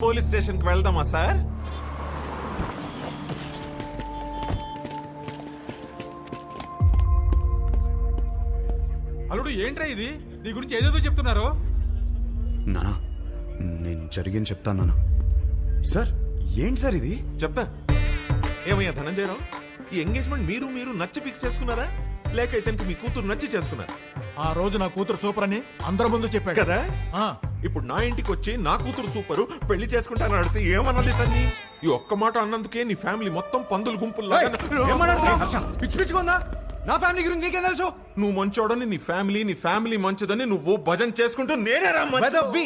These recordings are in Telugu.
పోలీస్ స్టేషన్ కి వెళ్దామా సార్? అల్లుడు ఏంట్రా ఇది? నీ గురించి ఏదేదో చెప్తున్నారు. నానా నేను జరిగింది చెప్తాను నానా. సార్ ఏంటి సార్ ఇది? చెప్తా. ఏమయ్యా ధనంజయరావు, ఈ ఎంగేజ్మెంట్ మీరు నచ్చి ఫిక్స్ చేసుకున్నారా, లేక ఇతనికి మీ కూతురు నచ్చి చేసుకున్నారా? ఆ రోజు నా కూతురు సూపర్ అని అందరి ముందు చెప్పాడు కదా. ఇప్పుడు నా ఇంటికి వచ్చి నా కూతురు సూపరు పెళ్లి చేసుకుంటాను అడిగితే ఏమన్నది తన్ని? ఈ ఒక్క మాట అన్నందుకే నీ ఫ్యామిలీ మొత్తం పందులు గుంపులు. పిచ్చి పిచ్చుకుందా? నా ఫ్యామిలీ గురించి నీకేం తెలుసు? నువ్వు మంచోడని నీ ఫ్యామిలీ మంచిదని నువ్వు భజన చేసుకుంటూ నేనే రా వెదవ్వి.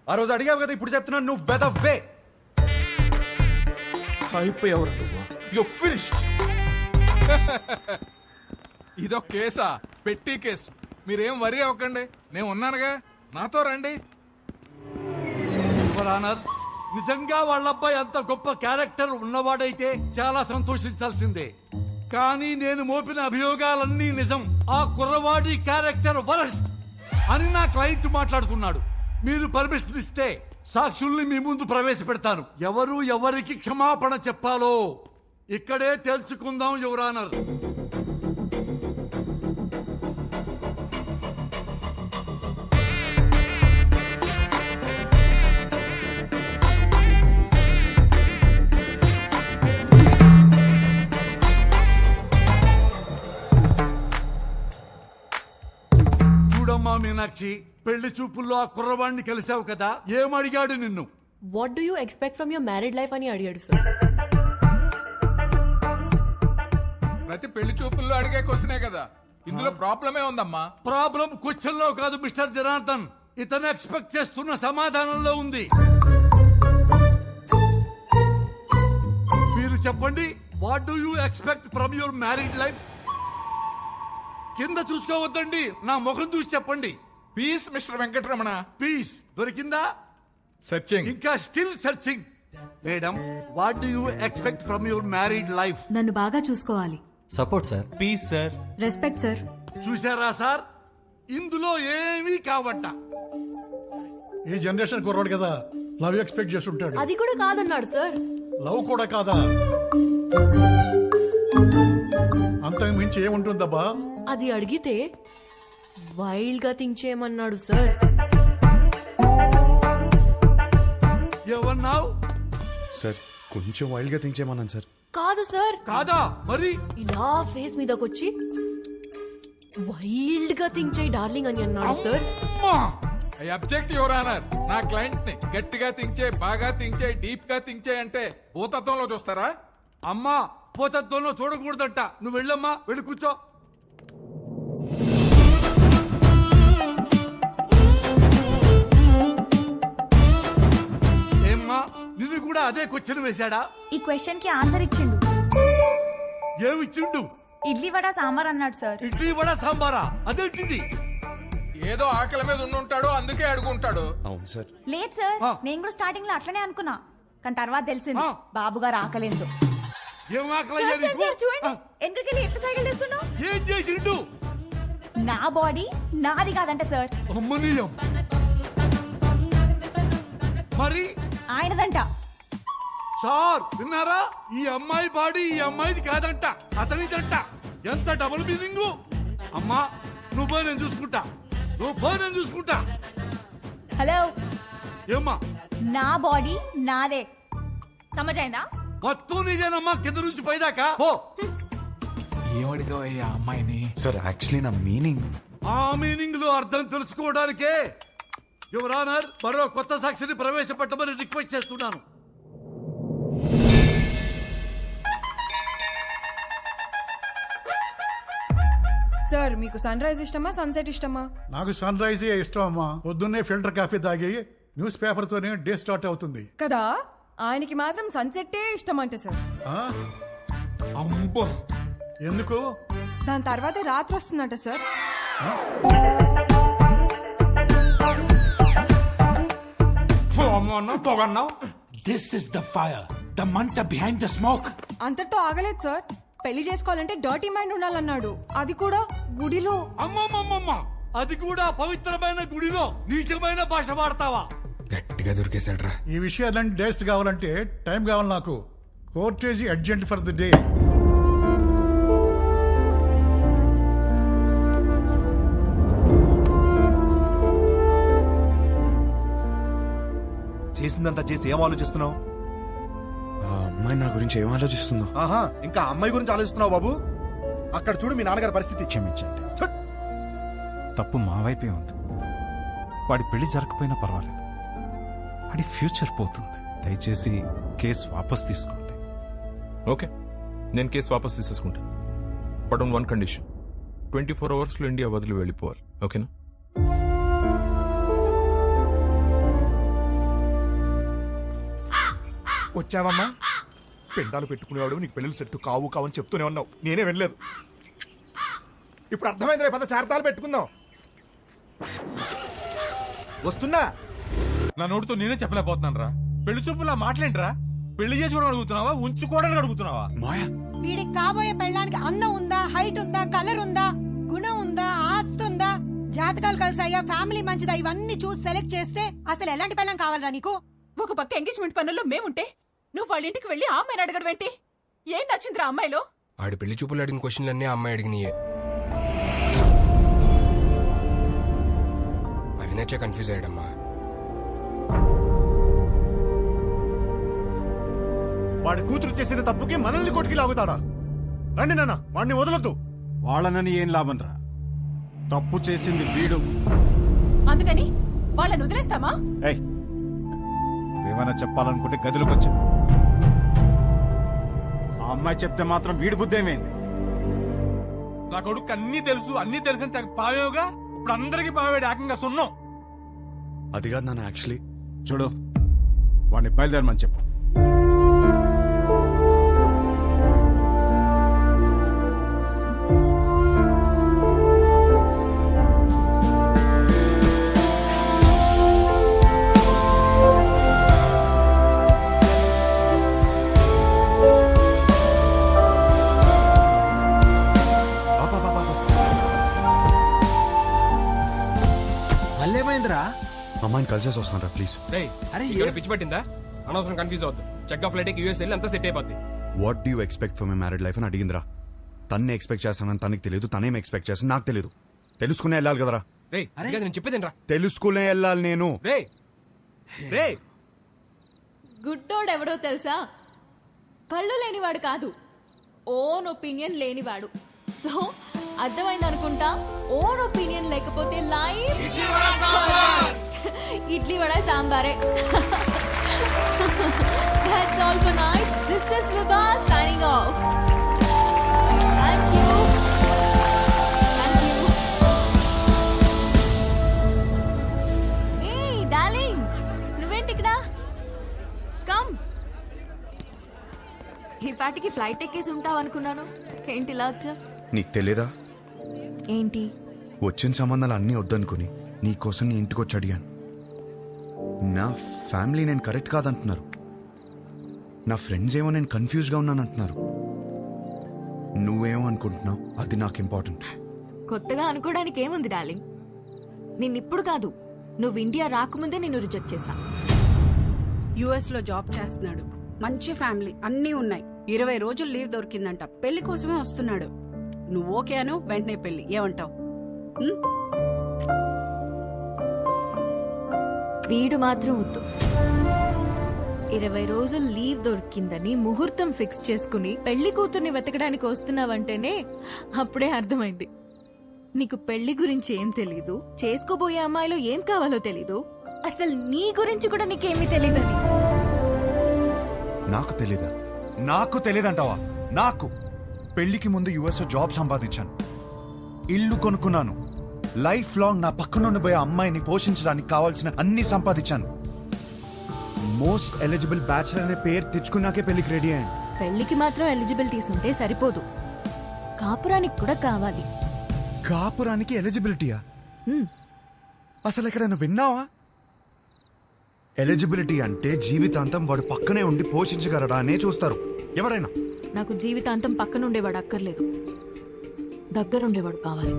ఆ రోజు అడిగావు కదా, ఇప్పుడు చెప్తున్నాను నువ్వు వెదవ్వే. అయిపోయావు నువ్వు. You finished. ఇదో కేసా? పెట్టి కేసు. మీరేం వరి అవ్వకండి, నేను ఉన్నానుగా, నాతో రండి. నిజంగా వాళ్ళబ్బాయి అంత గొప్ప క్యారెక్టర్ ఉన్నవాడైతే చాలా సంతోషించాల్సిందే. కానీ నేను మోపిన అభియోగాలన్నీ నిజం. ఆ కుర్రవాడి క్యారెక్టర్ వరస్ట్ అని నా క్లయింట్ మాట్లాడుతున్నాడు. మీరు పర్మిషన్ ఇస్తే సాక్షుల్ని మీ ముందు ప్రవేశపెడతాను. ఎవరు ఎవరికి క్షమాపణ చెప్పాలో ఇక్కడే తెలుసుకుందాం యువర్ ఆనర్. చూడమ్మా మీనాక్షి, పెళ్లి చూపుల్లో ఆ కుర్రవాణ్ణి కలిసావు కదా, ఏమడిగాడు నిన్ను? What do you expect from your married life అని అడిగాడు సార్. ప్రతి పెళ్లి చూపుల్లో అడిగే క్వశ్చనే కదా, ఇందులో ప్రాబ్లమే ఉందమ్మా. ప్రాబ్లం క్వశ్చన్ లో కాదు మిస్టర్ జనార్దన్, ఇతను ఎక్స్పెక్ట్ చేస్తున్న సమాధానంలో ఉంది. మీరు చెప్పండి, what do you expect from your married life? కింద చూసుకోవద్దండి, నా ముఖం చూసి చెప్పండి. Peace mister Venkataramana. పీస్ దొరికిందా? సెర్చింగ్. ఇంకా still searching. Madam, what do you expect from your married life? నన్ను బాగా చూసుకోవాలి. Support sir. Peace sir. Respect sir. చూసారా సార్, ఇందులో ఏమీ కావట్ట. ఈ జనరేషన్ కుర్రాడు కదా, లవ్ ఎక్స్పెక్ట్ చేసి ఉంటాడు. అది కూడా కాదన్నాడు సార్. లవ్ కూడా కాదా? అంతకు మించి ఏముంటుందబ్బా? అది అడిగితే వైల్డ్ గా థింక్ చేయమన్నాడు సార్. ఏమన్నావు? సార్ కొంచెం వైల్డ్ గా థింక్ చేయమన్నాను సార్. కాదు సార్. కాదా మరి? ఇలా ఫేస్ మీదకొచ్చి వైల్డ్ గా థింక్ చేయి డార్లింగ్ అని అన్నాడు sir. I object your honour. నా క్లయింట్ ని గట్టిగా థింక్ చేయి, బాగా థింక్ చేయి, డీప్ గా థింక్ చేయి అంటే భూతత్వంలో చూస్తారా? అమ్మా, పోతత్వంలో చూడకూడదంట. నువ్వు వెళ్ళమ్మా, వెళ్ళి కూర్చో. ఏమ్మా, నిన్ను కూడా అదే క్వశ్చన్ వేశాడా? ఈ క్వశ్చన్ కి ఆన్సర్ ఇచ్చిండు. ఏమిచ్చిండు? ఇడ్లీ వడ సాంబార్ అన్నాడు సార్. ఇడ్లీ వడ సాంబారా? అదేంటిది? ఏదో ఆకలి మీద ఉండుంటాడు, అందుకే అడుగుంటాడు. అవును సార్. లేదు సార్, ఆ. నేను కూడా స్టార్టింగ్ లో అట్లనే అనుకున్నా, కానీ తర్వాత తెలిసింది ఆ. బాబు గారు ఆకలేదు. ఏం ఆకలయ్యా నీకు? చూడండి, ఆ, ఎందుకెళ్ళి ఎట్లా సైకిల్ చేస్తున్నావు? ఏం చేసిండు? నా బాడీ నాది కాదంట సార్, అమ్మనీయం. మరి ఆయనదంట. సార్ విన్నారా? ఈ అమ్మాయి బాడీ ఈ అమ్మాయిది కాదంట, అతనిదంట. ఎంత డబుల్ మీనింగ్. అమ్మా, నువ్వు పోయి నేను చూసుకుంటా, హలో, ఏమ్మా? నా బాడీ నాదే, సమజైందా? మొత్తం నీదేనమ్మా, కింద నుంచి పైదాకా పో. ఏమడిగా అమ్మాయిని? సార్ యాక్చువల్లీ నా మీనింగ్. ఆ మీనింగ్ లో అర్థం తెలుసుకోవడానికే యువర్ ఆనర్ మరో కొత్త సాక్షిని ప్రవేశపెట్టమని రిక్వెస్ట్ చేస్తున్నాను. సార్, మీకు సన్ రైజ్ ఇష్టమా సన్సెట్ ఇష్టమా? నాకు సన్ రైజే ఇష్టం అమ్మా. పొద్దున్నే ఫిల్టర్ కాఫీ తాగి న్యూస్ పేపర్ తోనే డే స్టార్ట్ అవుతుంది కదా. ఆయనకి మాత్రం సన్సెట్టే ఇష్టం అంట సార్. ఆ? అమ్మో, ఎందుకు? దాని తర్వాతే రాత్రి వస్తుందంట sir. This is the fire, the మంట బిహైండ్ ద స్మోక్. అంతటితో ఆగలేదు సార్. పెళ్లి చేసుకోవాలంటే డర్టీ మైండ్ ఉండాలన్నాడు, అది కూడా గుడిలో. అమ్మమ్మమ్మమ్మ, అది కూడా పవిత్రమైన గుడిలో నీచమైన భాష వాడతావా? గట్టిగా దొరికేశాడ్రా. ఈ విషయాలన్నీ డేస్ట్ కావాలంటే టైం కావాలి నాకు. Courtesy urgent for the day. చేసిందంతా చేసి ఏం ఆలోచిస్తున్నావు? ఆ అమ్మాయి నా గురించి ఏం ఆలోచిస్తుందో. ఆహా, ఇంకా అమ్మాయి గురించి ఆలోచిస్తున్నావు బాబు? అక్కడ చూడు మీ నాన్నగారి పరిస్థితి. క్షమించండి. తప్పు మా వైపే ఉంది. వాడి పెళ్లి జరగకపోయినా పర్వాలేదు, వాడి ఫ్యూచర్ పోతుంది. దయచేసి కేసు వాపస్ తీసుకోండి. ఓకే, నేను కేసు వాపస్ తీసేసుకుంటాను. But on one condition, 24 hours లో ఇండియా వదిలి వెళ్ళిపోవాలి. ఓకేనా? వచ్చావమ్మా? పెండాలు పెట్టుకునేవాడు నీకు పెళ్ళిళ్ళు సెట్టు కావు కావని చెప్తూనే ఉన్నావు, నేనే వెళ్ళలేదు. ఇప్పుడు అర్థమైంది, పద చార్తాలు పెట్టుకుందాం. వస్తున్నా. నా నోటితో నేనే చెప్పలేకపోతున్నాను రా. పెళ్లి చూపులా మాట్లాడరా? పెళ్లి చేసుకోవడం అడుగుతున్నావా, ఉంచుకోవడానికి అడుగుతున్నావా? మాయా, వీడికి కాబోయే పెళ్ళానికి అందం ఉందా, హైట్ ఉందా, కలర్ ఉందా, గుణం ఉందా, ఆస్తి ఉందా, జాతకాలు కలిసాయా, ఫ్యామిలీ మంచిదా, ఇవన్నీ చూసి సెలెక్ట్ చేస్తే అసలు ఎలాంటి పెళ్ళం కావాలరా నీకు? ఒక పక్క ఎంగేజ్మెంట్ పనుల్లో మేముంటే నువ్వు వాళ్ళ ఇంటికి వెళ్ళి ఆ అమ్మాయిని అడగడం ఏంటి? ఏం నచ్చిందిరా అమ్మాయిలో? ఆడి పెళ్లి చూపులు అడిగిన క్వశ్చన్లన్నీ ఆ అమ్మాయి అడిగినాయే. అవి నచ్చే కన్ఫ్యూజ్ అయ్యాడమ్మా. వాడి కూతురు చేసిన తప్పుకి మనల్ని కొట్టుకి లాగుతాడా? రండి నాన్న, వాడిని వదలొద్దు. వాళ్ళనని ఏం లాభం రా, తప్పు చేసింది వీడు. అందుకని వాళ్ళని వదిలేస్తామా? ఏయ్, ఏమైనా చెప్పాలనుకుంటే గదిలోకి వచ్చా. ఆ అమ్మాయి చెప్తే మాత్రం వీడి బుద్ధి ఏమైంది? నా కొడుకు అన్ని తెలుసు, అన్ని తెలిసిన తెగ పావేవుగా ఇప్పుడు అందరికి పావేడు ఏకంగా సున్నం. అది కాదు నాన్న, యాక్చువల్లీ చూడు, వాడిని బయలుదేరమని చెప్పు. అమ్మాయిని కలిసేసి వస్తాను ప్లీజ్. పిచ్చి పట్టిందా? అనవసరం కన్ఫ్యూజ్ అవుద్దు. చెక్ ఆఫ్ ఫ్లైట్ యూఎస్ వెళ్ళి అంతా సెట్ అయిపోద్ది. What do you expect for my married life అని అడిగిందిరా. తన్నే ఎక్స్పెక్ట్ చేస్తానని తనకి తెలియదు, తనేం ఎక్స్పెక్ట్ చేస్తాను నాకు తెలియదు. తెలుసుకునే వెళ్ళాలి కదరా. నేను చెప్పేదేనరా? తెలుసుకునే వెళ్ళాలి నేను. రే రే, గుడ్డోడు ఎవడో తెలుసా? కళ్ళు లేనివాడు కాదు, ఓన్ ఒపీనియన్ లేనివాడు. సో అర్థమైంది అనుకుంటా. ఓన్ ఒపీనియన్ లేకపోతే లైఫ్ ఇడ్లీ వడ సాంబారే. That's all for night. This is Vibha signing off. Thank you. Thank you. Hey darling, నువ్వేంటి ఇక్కడ? Come. ఈ పాటికి ఫ్లైట్ ఎక్కేసి ఉంటావు అనుకున్నాను. ఏంటి ఇలా వచ్చా? నీకు తెలియదా? ఏంటి? వచ్చిన సంబంధాలు అన్నీ వద్దనుకుని నీకోసం నీ ఇంటికి వచ్చి అడిగాను. నా ఫ్యామిలీ నేను కరెక్ట్ కాదంటున్నారు, నా ఫ్రెండ్స్ ఏమో నేను కన్ఫ్యూజ్గా ఉన్నానంటున్నారు. నువ్వేమో అనుకుంటున్నావు, అది నాకు ఇంపార్టెంట్. కొత్తగా అనుకోవడానికి ఏముంది డార్లింగ్? నిన్నిప్పుడు కాదు, నువ్వు ఇండియా రాకముందే నిన్ను రిజెక్ట్ చేశా. యుఎస్ లో జాబ్ చేస్తున్నాడు, మంచి ఫ్యామిలీ అన్నీ ఉన్నాయి. 20 రోజులు లీవ్ దొరికిందంట, పెళ్లి కోసమే వస్తున్నాడు. నువ్వు ఓకే అను, వెంటనే పెళ్లి. ఏమంటావు? వీడు మాత్రం వద్దు. 20 రోజులు లీవ్ దొరికిందని ముహూర్తం ఫిక్స్ చేసుకుని పెళ్లి కూతుర్ని వెతకడానికి వస్తున్నావంటేనే అప్పుడే అర్థమైంది నీకు పెళ్లి గురించి ఏం తెలీదు, చేసుకోబోయే అమ్మాయిలో ఏం కావాలో తెలీదు, అసలు నీ గురించి కూడా నీకేమీ తెలీదని. నాకు తెలీదా? నాకు తెలియదంటావా? నాకు పెళ్లికి ముందు యుఎస్ జాబ్ సంపాదించాను, ఇల్లు కొనుక్కున్నాను, లైఫ్ లాంగ్ నా పక్కనుండిపోయే అమ్మాయిని పోషించడానికి కావాల్సిన అన్ని సంపాదించాను. మోస్ట్ ఎలిజిబుల్ బ్యాచిలర్ అనే పేరు తెచ్చుకున్నాకే పెళ్లికి రెడీ అయ్యాను. పెళ్లికి మాత్రం ఎలిజిబిలిటీస్ ఉంటే సరిపోదు, కాపురానికి కూడా కావాలి. కాపురానికి ఎలిజిబిలిటీయా? అసలు ఎక్కడైనా విన్నావా? ఎలిజిబిలిటీ అంటే జీవితాంతం వాడు పక్కనే ఉండి పోషించగలడా అనే చూస్తారు ఎవరైనా. నాకు జీవితాంతం పక్కనుండేవాడు అక్కర్లేదు, దగ్గరుండేవాడు కావాలి.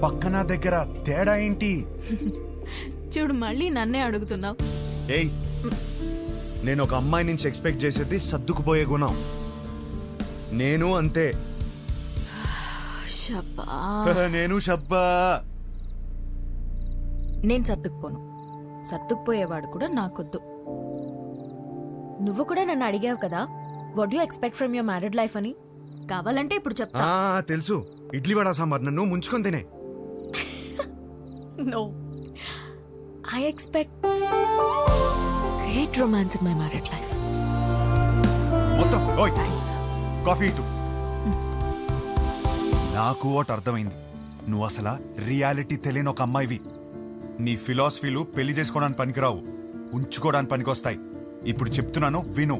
పక్కన దగ్గర తేడా ఏంటి? చూడు, మళ్ళీ నన్నే అడుగుతున్నావు. ఏయ్, నేను ఒక అమ్మాయి నుంచి ఎక్స్పెక్ట్ చేసేది సర్దుకుపోయే గుణం. నేను అంతే. షబ్బా. నేను షబ్బా. నేను సర్దుకుపోను. సర్దుకుపోయేవాడు కూడా నాకొద్దు. నువ్వు కూడా నన్ను అడిగావు కదా, what you expect from your married life అని. కావాలంటే ఇప్పుడు చెప్తా. తెలుసు, ఇడ్లీ వడ సాంబార్ నన్ను ముంచుకొని తినే. No. I expect great romance in my married life. మొత్తం ఓయ్, Thanks. కాఫీ ఇటు. నాకు ఒకటి అర్థమైంది, నువ్వు అసలు రియాలిటీ తెలియని ఒక అమ్మాయివి. నీ ఫిలాసఫీలు పెళ్లి చేసుకోవడానికి పనికిరావు, ఉంచుకోవడానికి పనికొస్తాయి. ఇప్పుడు చెప్తున్నాను విను.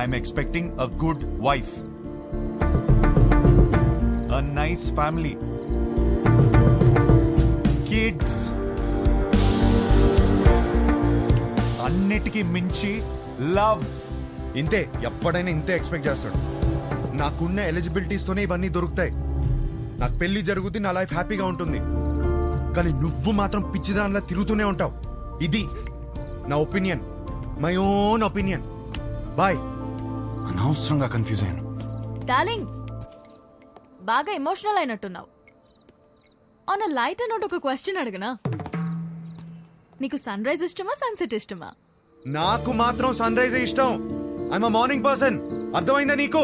I'm expecting a good wife, a nice family, kids, అన్నిటికీ మించి లవ్. ఇంతే, ఎప్పుడైనా ఇంతే ఎక్స్పెక్ట్ చేస్తాడు. నాకున్న ఎలిజిబిలిటీస్ తోనే ఇవన్నీ దొరుకుతాయి. నాకు పెళ్లి జరుగుతుంది, నా లైఫ్ హ్యాపీగా ఉంటుంది. కానీ నువ్వు మాత్రం పిచ్చిదానిలా తిరుగుతూనే ఉంటావు. ఇది నా opinion, my own opinion. Bye. అనవసరంగా కన్ఫ్యూజ్ అయ్యాను. డార్లింగ్, బాగా ఎమోషనల్ అయినట్టున్నావు. ఆన్ అ లైట్ నోట్ ఒక క్వశ్చన్ అడగనా? నీకు సన్ రైజ్ ఇష్టమా, సన్సెట్ ఇష్టమా? నాకు మాత్రం సన్ రైజ్ ఇష్టం. I'm a morning person. అర్థమైందా నీకు?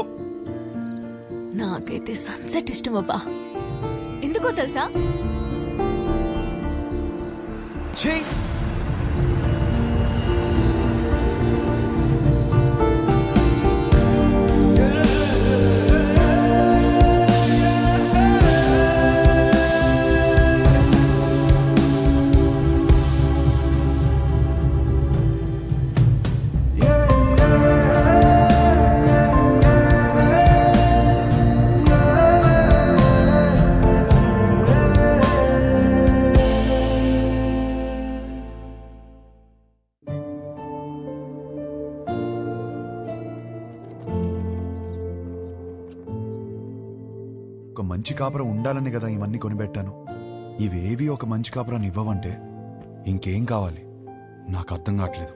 నాకైతే సన్సెట్ ఇష్టం అబ్బా. ఎందుకో తెలుసా? ఛీ! ఒక మంచి కాపురం ఉండాలని కదా ఇవన్నీ కొనిపెట్టాను. ఇవేవి ఒక మంచి కాపురాన్ని ఇవ్వవంటే ఇంకేం కావాలి? నాకు అర్థం కావట్లేదు.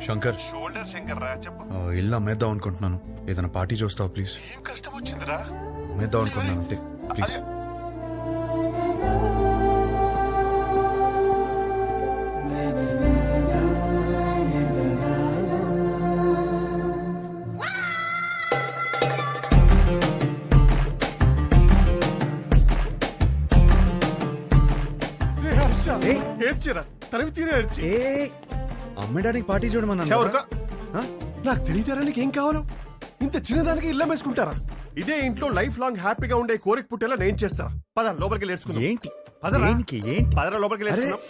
శంకర్, ఇల్లు అమ్మేద్దాం అనుకుంటున్నాను. ఏదైనా పార్టీ చూస్తావు ప్లీజ్? ఏం కష్టం వచ్చిందిరా? అమ్మేద్దాం అనుకుంటున్నాను అంతే, ప్లీజ్. ఏడ్చిరా, తరివి తీరే ఏడ్చి. అమ్మడానికి పార్టీ చూడమన్నా. నాకు తెలియతారా నీకేం కావాలో? ఇంత చిన్నదానికి ఇల్లం వేసుకుంటారా? ఇదే ఇంట్లో లైఫ్ లాంగ్ హ్యాపీగా ఉండే కోరిక పుట్టేలా నేను చేస్తారా? పద లోపలికి నేర్చుకుందాం. ఏంటి? పదరా, ఏంటి? పదరా లోపలికి నేర్చుకుందాం.